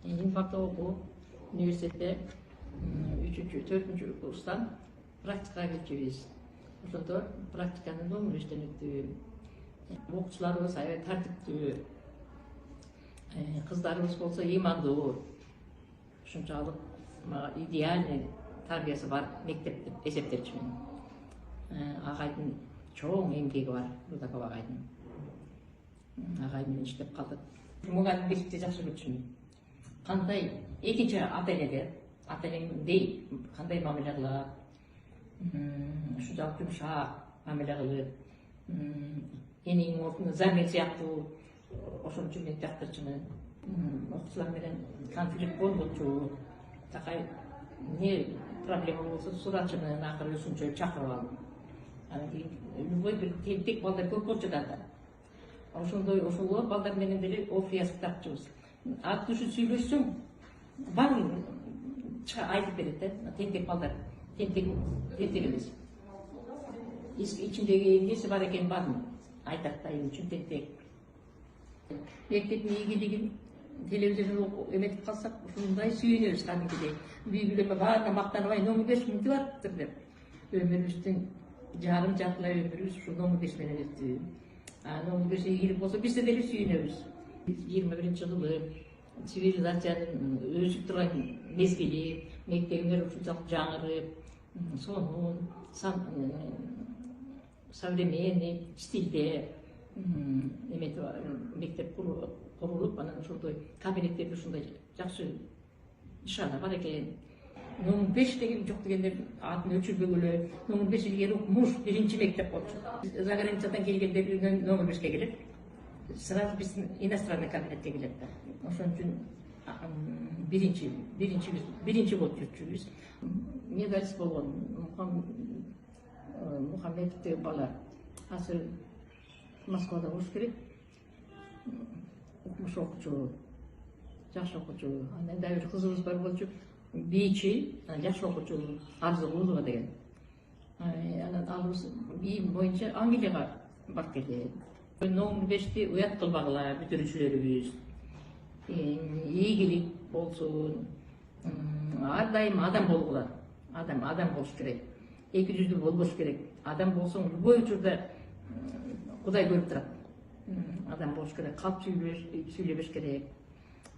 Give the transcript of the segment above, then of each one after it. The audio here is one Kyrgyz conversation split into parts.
инфакта окуп университетте 3-4 курстан практикага келчүбүз. Ошондо практиканы номер иштен өттү. Окуучуларыбыз аябай тартиптүү, кыздарыбыз болсо ыймандуу, ушунчалык идеальный тарбиясы бар мектеп деп эсептечүмүн. Агайдын чоң эмгеги бар, Рудакова агайдын. Агай менен иштеп калдык. Мугалимдикти жакшы көрчүмүн. Кандай экинчи ата-энеңдей кандай мамиле кылат, ушунчалык жумшак мамиле кылып, энеңдин ордуна замир сыяктуу, ошон үчүн мен жактырчумун. Окуучулар менен конфликт болбочу, такай эмне проблема болсо сурачумун, акыры өзүнчө чакырып алып. Анан кийин любой бир тентек балдар көп болчу да. Ошондой ошолор балдар менен деле окуя тартчубуз. Ат түшүп сүйлөшсөң, баарын айтып берет да. Тентек балдар, тентек эмес. Ичиндеги эмнеси бар экенин баарын айтат да, эмне үчүн тентек. Мектептин ийгилигин телевизордон эметип калсак, ушундай сүйүнөбүз кадимкидей. Үй-бүлөмө баарына мактанбай, номер 5 мынтип атыптыр деп. Өмүрүбүздүн жартылай өмүрүбүз ушу номер 5 менен өттү. Номер 5 ийгилик болсо биз деле сүйүнөбүз. 21-жылы цивилизациянын өсүп турган мезгили, мектебиңер ушунчалык жаңырып, сонун, современный стилде мектеп курулуп, анан ошондой кабинеттерде ушундай жакшы ишана бар экен. Номер 5 деген жок дегендер атын өчүрбөгүлө. Номер 5 илгери муж биринчи мектеп болчу. За границадан келгендер номер 5ке келет. Сразу биздин иностранный кабинетке келет да. Ошон үчүн биринчи болуп жүрчүбүз. Медалист болгон Мухаммедов деген бала азыр Москвада болуш керек. Окумуш окуучу, жакшы окуучу. Анан дагы бир кызыбыз бар болчу. Бийчи, жакшы окуучу Арзыгулова деген. Анан алыбыз бийим боюнча Англияга барып келди. Номер 5ти уят кылбагыла бүтүрүүчүлөрүбүз. Ийгилик болсун. Ар дайым адам болгула. Адам болуш керек. Эки жүздүү болбош керек. Адам болсоң любой учурда Кудай көрүп турат. Адам болуш керек, калп сүйлөбөш керек.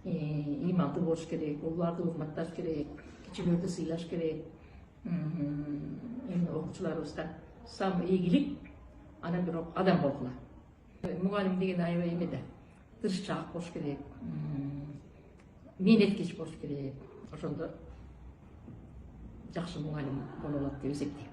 Ыймандуу болуш керек, уларды урматташ керек, кичилерди сыйлаш керек. Эми окуучуларыбызга самый ийгилик, анан бирок адам болгула. Мугалим деген аябай эме да, тырышчаак болуш керек, мээнеткеч болуш керек. Ошондо жакшы мугалим боло алат деп эсептейм.